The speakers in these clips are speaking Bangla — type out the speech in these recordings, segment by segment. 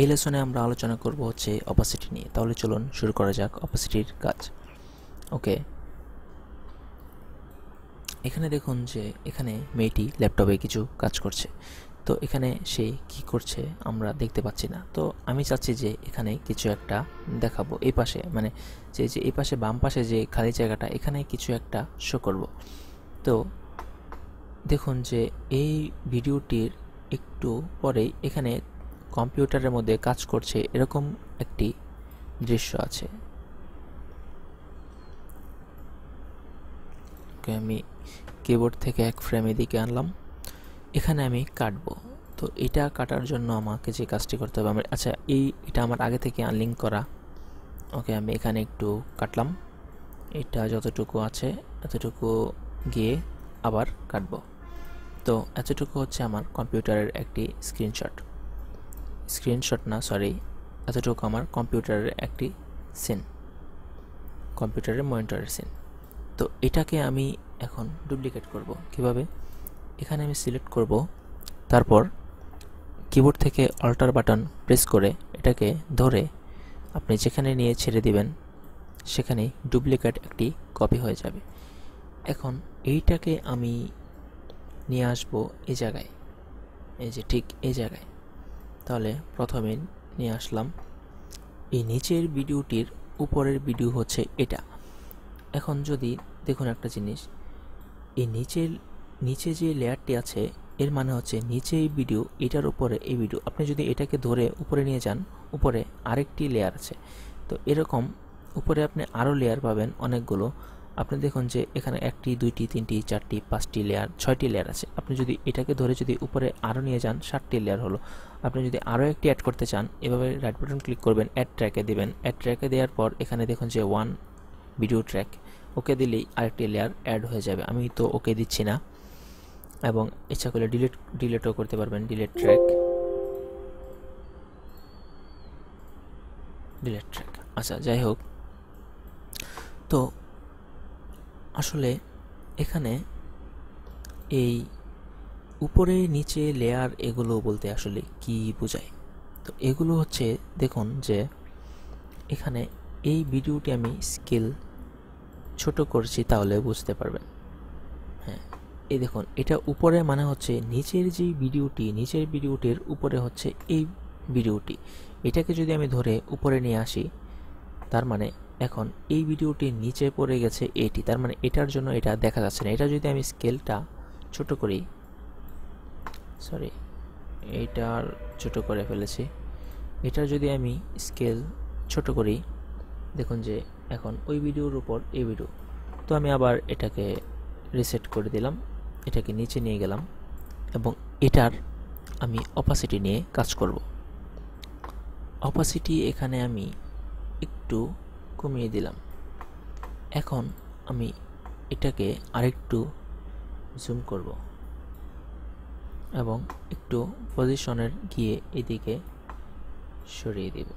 এই লেসনে আমরা আলোচনা করব হচ্ছে অপাসিটি নিয়ে। তাহলে চলুন শুরু করা যাক অপাসিটির কাজ। ওকে, এখানে দেখুন যে এখানে মেয়েটি ল্যাপটপে কিছু কাজ করছে। তো এখানে সে কি করছে আমরা দেখতে পাচ্ছি না। তো আমি চাচ্ছি যে এখানে কিছু একটা দেখাবো, এই পাশে মানে যে এই পাশে বাম পাশে যে খালি জায়গাটা, এখানে কিছু একটা শো করব। তো দেখুন যে এই ভিডিওটির একটু পরেই এখানে কম্পিউটারের মধ্যে কাজ করছে এরকম একটি দৃশ্য আছে। ওকে, আমি কিবোর্ড থেকে এক ফ্রেম এদিকে আনলাম, এখানে আমি কাটবো। তো এটা কাটার জন্য আমাকে যে কাজটি করতে হবে, আচ্ছা এটা আমার আগে থেকে আনলিঙ্ক করা। ওকে, আমি এখানে একটু কাটলাম, এটা যতটুকু আছে এতটুকু গিয়ে আবার কাটবো। তো এতটুকু হচ্ছে আমার কম্পিউটারের একটি স্ক্রিনশট না সরি, এতটুকু আমার কম্পিউটারের একটি সিন, কম্পিউটারের মনিটরের সিন। তো এটাকে আমি এখন ডুপ্লিকেট করব কিভাবে? এখানে আমি সিলেক্ট করব, তারপর কিবোর্ড থেকে অল্টার বাটন প্রেস করে এটাকে ধরে আপনি যেখানে নিয়ে ছেড়ে দিবেন সেখানে ডুপ্লিকেট একটি কপি হয়ে যাবে। এখন এইটাকে আমি নিয়ে আসব এই জায়গায়, এই যে ঠিক এই জায়গায়। তাহলে প্রথমে নিয়ে আসলাম, এই নিচের ভিডিওটির উপরের ভিডিও হচ্ছে এটা। এখন যদি দেখুন একটা জিনিস, এই নিচে যে লেয়ারটি আছে এর মানে হচ্ছে নিচে এই ভিডিও, এটার উপরে এই ভিডিও। আপনি যদি এটাকে ধরে উপরে নিয়ে যান, উপরে আরেকটি লেয়ার আছে। তো এরকম উপরে আপনি আরও লেয়ার পাবেন অনেকগুলো। আপনি দেখুন যে এখানে 1টি 2টি 3টি 4টি 5টি লেয়ার 6টি লেয়ার আছে। আপনি যদি এটাকে ধরে যদি উপরে আরও নিয়ে যান 7টি লেয়ার হলো। আপনি যদি আরও একটি অ্যাড করতে চান, এভাবে রাইট বাটন ক্লিক করবেন, অ্যাড ট্র্যাকে দেবেন। অ্যাড ট্র্যাকে দেওয়ার পর এখানে দেখুন যে 1 ভিডিও ট্র্যাক, ওকে দিলেই আরেকটি লেয়ার অ্যাড হয়ে যাবে। আমি তো ওকে দিচ্ছি না, এবং ইচ্ছা করলে ডিলিটও করতে পারবেন। ডিলিট ট্র্যাক, আচ্ছা যাই হোক। তো আসলে এখানে এই উপরে নিচে লেয়ার এগুলো বলতে আসলে কি বোঝায়? তো এগুলো হচ্ছে দেখুন যে এখানে এই ভিডিওটি আমি স্কেল ছোট করছি, তাহলে বুঝতে পারবেন। হ্যাঁ, এই দেখুন এটা উপরে মানে হচ্ছে নিচের যে ভিডিওটি, নিচের ভিডিওটির উপরে হচ্ছে এই ভিডিওটি। এটাকে যদি আমি ধরে উপরে নিয়ে আসি, তার মানে এখন এই ভিডিওটি নিচে পড়ে গেছে এটি, তার মানে এটার জন্য এটা দেখা যাচ্ছে না। এটা যদি আমি স্কেলটা ছোট করি, সরি এইটার ছোট করে ফেলেছি, এটা যদি আমি স্কেল ছোট করি, দেখুন যে এখন ওই ভিডিওর উপর এই ভিডিও। তো আমি আবার এটাকে রিসেট করে দিলাম, এটাকে নিচে নিয়ে গেলাম, এবং এটার আমি অপাসিটি নিয়ে কাজ করব। অপাসিটি এখানে আমি একটু কমিয়ে দিলাম। এখন আমি এটাকে আরেকটু জুম করব এবং একটু পজিশনের গিয়ে এদিকে সরিয়ে দেব।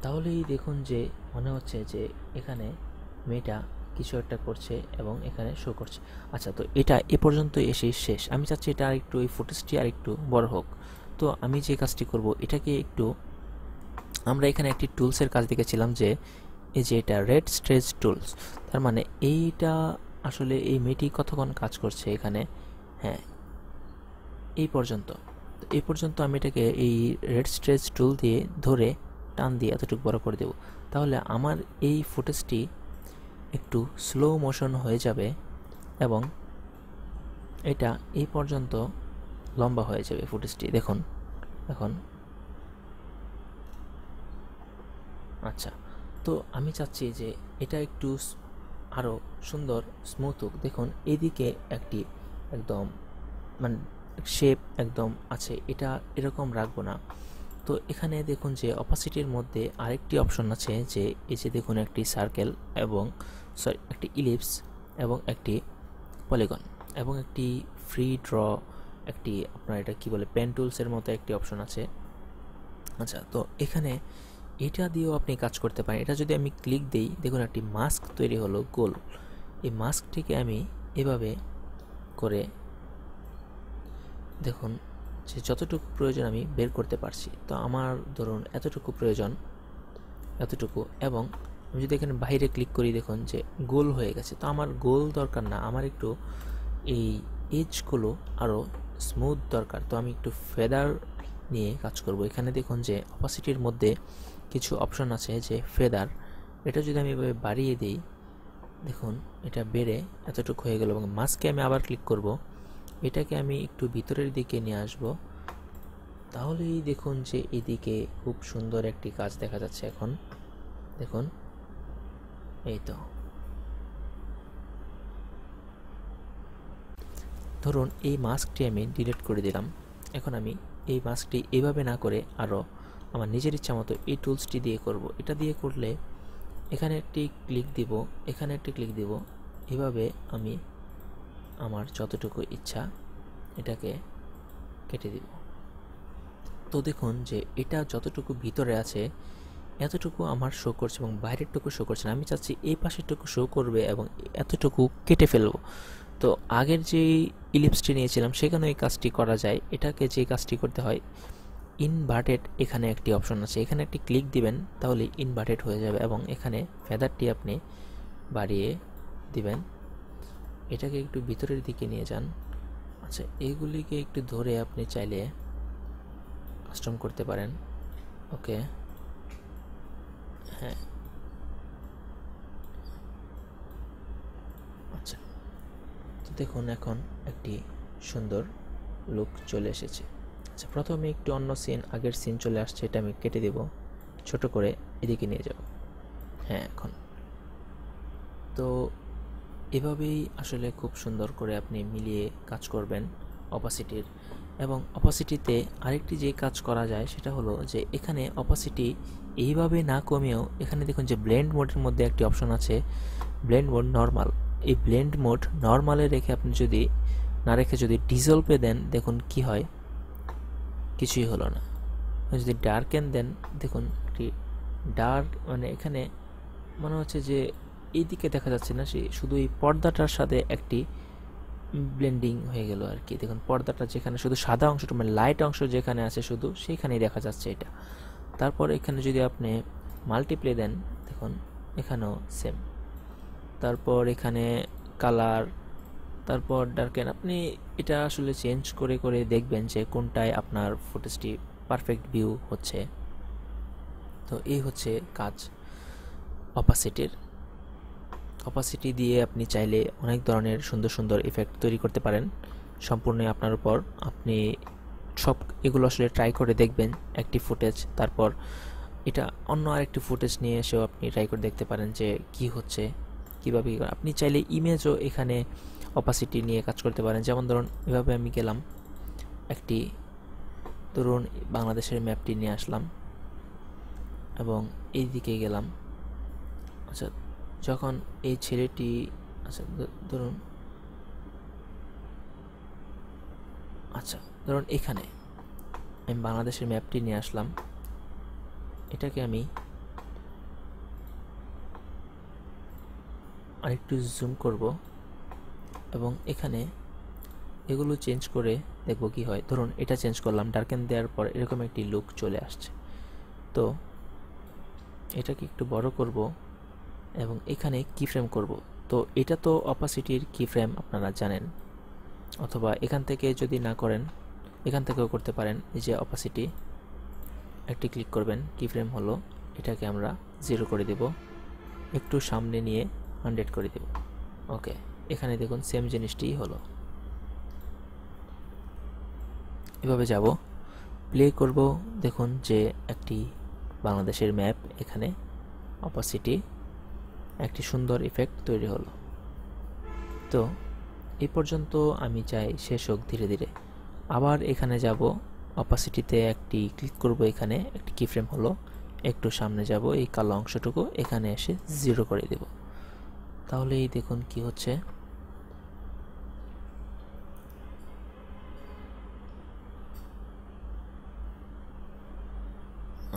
তাহলেই দেখুন যে মনে হচ্ছে যে এখানে মেয়েটা কিছু একটা করছে এবং এখানে শো করছে। আচ্ছা, তো এটা এ পর্যন্ত এসে শেষ। আমি চাচ্ছি এটা আরেকটু, এই ফুটেজটি আরেকটু বড় হোক। তো আমি যে কাজটি করব, এটাকে একটু, আমরা এখানে একটি টুলসের কাজ দেখেছিলাম যে এই যে এটা রেড স্ট্রেচ টুলস, তার মানে এইটা আসলে এই মেয়েটি কতক্ষণ কাজ করছে এখানে। হ্যাঁ, এই পর্যন্ত। এই পর্যন্ত আমি এটাকে এই রেড স্ট্রেচ টুল দিয়ে ধরে টান দিয়ে এতটুকু বড় করে দেব। তাহলে আমার এই ফুটেজটি একটু স্লো মোশন হয়ে যাবে এবং এটা এই পর্যন্ত লম্বা হয়ে যাবে ফুটেজটি। দেখুন এখন। আচ্ছা, তো আমি চাচ্ছি যে এটা একটু আরও সুন্দর স্মুথ হোক। দেখুন এদিকে একটি একদম মানে শেপ একদম আছে, এটা এরকম রাখবো না। তো এখানে দেখুন যে অপাসিটির মধ্যে আরেকটি অপশন আছে, যে এই যে দেখুন একটি সার্কেল এবং একটি ইলিপস এবং একটি পলিগন এবং একটি ফ্রি ড্র, একটি আপনার এটা কি বলে পেন টুলসের মতো একটি অপশন আছে। আচ্ছা, তো এখানে এটা দিয়েও আপনি কাজ করতে পারেন। এটা যদি আমি ক্লিক দিই, দেখুন একটি মাস্ক তৈরি হলো গোল। এই মাস্কটিকে আমি এভাবে করে দেখুন যে যতটুকু প্রয়োজন আমি বের করতে পারছি। তো আমার ধরুন এতটুকু প্রয়োজন, এতটুকু, এবং আমি যদি এখানে বাইরে ক্লিক করি দেখুন যে গোল হয়ে গেছে। তো আমার গোল দরকার না, আমার একটু এই এজগুলো আরও স্মুথ দরকার। তো আমি একটু ফেদার নিয়ে কাজ করব। এখানে দেখুন যে অপাসিটির মধ্যে কিছু অপশন আছে যে ফেদার, এটা যদি আমি এভাবে বাড়িয়ে দিই দেখুন এটা বেড়ে এতটুকু হয়ে গেল। এবং মাস্কে আমি আবার ক্লিক করব, এটাকে আমি একটু ভিতরের দিকে নিয়ে আসব। তাহলেই দেখুন যে এদিকে খুব সুন্দর একটি কাজ দেখা যাচ্ছে। এখন দেখুন এই তো, ধরুন এই মাস্কটি আমি ডিলিট করে দিলাম। এখন আমি এই মাস্কটি এইভাবে না করে আরও আমার নিজের ইচ্ছা মতো এই টুলসটি দিয়ে করব। এটা দিয়ে করলে এখানে একটি ক্লিক দিব, এখানে একটি ক্লিক দিব, এভাবে আমি আমার যতটুকু ইচ্ছা এটাকে কেটে দিব। তো দেখুন যে এটা যতটুকু ভিতরে আছে এতটুকু আমার শো করছে এবং বাইরেরটুকু শো করছে না। আমি চাচ্ছি এই পাশেরটুকু শো করবে এবং এতটুকু কেটে ফেলবো। তো আগের যে ইলিপসটি নিয়েছিলাম সেখানে এই কাজটি করা যায়। এটাকে যে কাজটি করতে হয়, ইনভার্টেড এখানে একটি অপশন আছে, এখানে একটি ক্লিক দিবেন, তাহলে ইনভার্টেড হয়ে যাবে এবং এখানে ফেদারটি আপনি বাড়িয়ে দিবেন। এটাকে একটু ভিতরের দিকে নিয়ে যান। আচ্ছা, এইগুলিকে একটু ধরে আপনি চাইলে কাস্টম করতে পারেন। ওকে, হ্যাঁ, আচ্ছা, তো দেখুন এখন একটি সুন্দর লুক চলে এসেছে। আচ্ছা, প্রথমে একটু অন্য সিন, আগের সিন চলে আসছে, এটা আমি কেটে দেব, ছোট করে এদিকে নিয়ে যাব। হ্যাঁ, এখন তো এভাবেই আসলে খুব সুন্দর করে আপনি মিলিয়ে কাজ করবেন অপাসিটির। এবং অপাসিটিতে আরেকটি যে কাজ করা যায় সেটা হলো যে এখানে অপাসিটি এইভাবে না কমিয়েও এখানে দেখুন যে ব্লেন্ড মোডের মধ্যে একটি অপশন আছে, ব্লেন্ড মোড নর্মাল। এই ব্লেন্ড মোড নর্মালে রেখে আপনি যদি না রেখে যদি ডিজলভে দেন দেখুন কি হয়, কিছুই হলো না। যদি ডার্কেন দেন দেখুন একটি ডার্ক, মানে এখানে মনে হচ্ছে যে এইদিকে দেখা যাচ্ছে না, সে শুধু এই পর্দাটার সাথে একটি ব্লেন্ডিং হয়ে গেল আর কি। দেখুন পর্দাটা যেখানে শুধু সাদা অংশটা, মানে লাইট অংশ যেখানে আছে শুধু সেইখানেই দেখা যাচ্ছে এটা। তারপর এখানে যদি আপনি মাল্টিপ্লে দেন দেখুন এখানেও সেম। তারপর এখানে কালার, তারপর ডার্কেন, আপনি এটা আসলে চেঞ্জ করে করে দেখবেন যে কোনটায় আপনার ফুটেজটি পারফেক্ট ভিউ হচ্ছে। তো এই হচ্ছে কাজ অপাসিটির। অপাসিটি দিয়ে আপনি চাইলে অনেক ধরনের সুন্দর সুন্দর ইফেক্ট তৈরি করতে পারেন, সম্পূর্ণ আপনার উপর। আপনি সব এগুলো আসলে ট্রাই করে দেখবেন একটি ফুটেজ, তারপর এটা অন্য আরেকটি ফুটেজ নিয়ে এসেও আপনি ট্রাই করে দেখতে পারেন যে কি হচ্ছে, কীভাবে। আপনি চাইলে ইমেজও এখানে অপাসিটি নিয়ে কাজ করতে পারেন। যেমন ধরুন এভাবে আমি গেলাম, একটি ধরুন বাংলাদেশের ম্যাপটি নিয়ে আসলাম এবং এই দিকে গেলাম। আচ্ছা, যখন এই ছেলেটি, আচ্ছা ধরুন, আচ্ছা ধরুন এখানে আমি বাংলাদেশের ম্যাপটি নিয়ে আসলাম, এটাকে আমি আরেকটু জুম করব এবং এখানে এগুলো চেঞ্জ করে দেখব কি হয়। ধরুন এটা চেঞ্জ করলাম, ডার্কেন দেওয়ার পর এরকম একটি লুক চলে আসছে। তো এটাকে একটু বড় করব এবং এখানে কিফ্রেম করব। তো এটা তো অপাসিটির কিফ্রেম আপনারা জানেন, অথবা এখান থেকে যদি না করেন এখান থেকেও করতে পারেন। এই যে অপাসিটি, একটি ক্লিক করবেন, কিফ্রেম হলো, এটাকে আমরা 0 করে দেব, একটু সামনে নিয়ে 100 করে দেব। ওকে, এখানে দেখুন সেম জিনিসটিই হলো। এভাবে যাব, প্লে করব, দেখুন যে একটি বাংলাদেশের ম্যাপ, এখানে অপাসিটি একটি সুন্দর ইফেক্ট তৈরি হলো। তো এই পর্যন্ত আমি চাই শেষ হোক ধীরে ধীরে। আবার এখানে যাব, অপাসিটিতে একটি ক্লিক করব, এখানে একটি কিফ্রেম হলো, একটু সামনে যাব, এই কালো অংশটুকু এখানে এসে 0 করে দেব। তাহলে এই দেখুন কি হচ্ছে।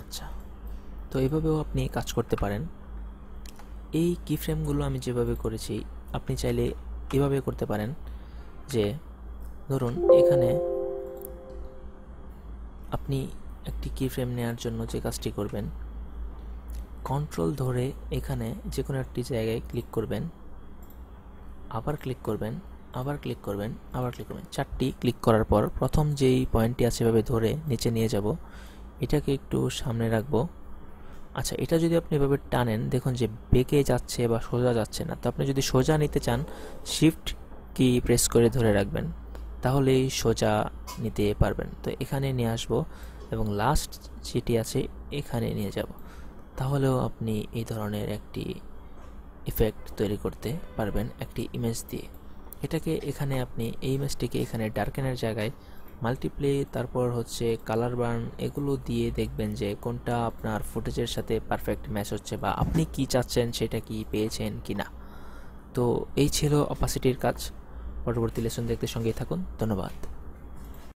আচ্ছা, তো এইভাবেও আপনি কাজ করতে পারেন। এই কিফ্রেমগুলো আমি যেভাবে করেছি আপনি চাইলে এভাবে করতে পারেন, যে ধরুন এখানে আপনি একটি কি ফ্রেম নেওয়ার জন্য যে কাজটি করবেন, কন্ট্রোল ধরে এখানে যে কোনো একটি জায়গায় ক্লিক করবেন, আবার ক্লিক করবেন, আবার ক্লিক করবেন, আবার ক্লিক করবেন। 4টি ক্লিক করার পর প্রথম যেই পয়েন্টটি আছে এভাবে ধরে নিচে নিয়ে যাব, এটাকে একটু সামনে রাখবো। আচ্ছা, এটা যদি আপনি এভাবে টানেন, দেখুন যে বেঁকে যাচ্ছে বা সোজা যাচ্ছে না। তো আপনি যদি সোজা নিতে চান, শিফট কি প্রেস করে ধরে রাখবেন, তাহলেই সোজা নিতে পারবেন। তো এখানে নিয়ে আসবো এবং লাস্ট যেটি আছে এখানে নিয়ে যাব, তাহলেও আপনি এই ধরনের একটি ইফেক্ট তৈরি করতে পারবেন একটি ইমেজ দিয়ে। এটাকে এখানে আপনি এই ইমেজটিকে এখানে ডার্কেনের জায়গায় মাল্টিপ্লে, তারপর হচ্ছে কালার বার্ন, এগুলো দিয়ে দেখবেন যে কোনটা আপনার ফুটেজের সাথে পারফেক্ট ম্যাচ হচ্ছে বা আপনি কি চাচ্ছেন সেটা কি পেয়েছেন কি না। তো এই ছিল অপাসিটির কাজ। পরবর্তী লেসন দেখতে সঙ্গেই থাকুন। ধন্যবাদ।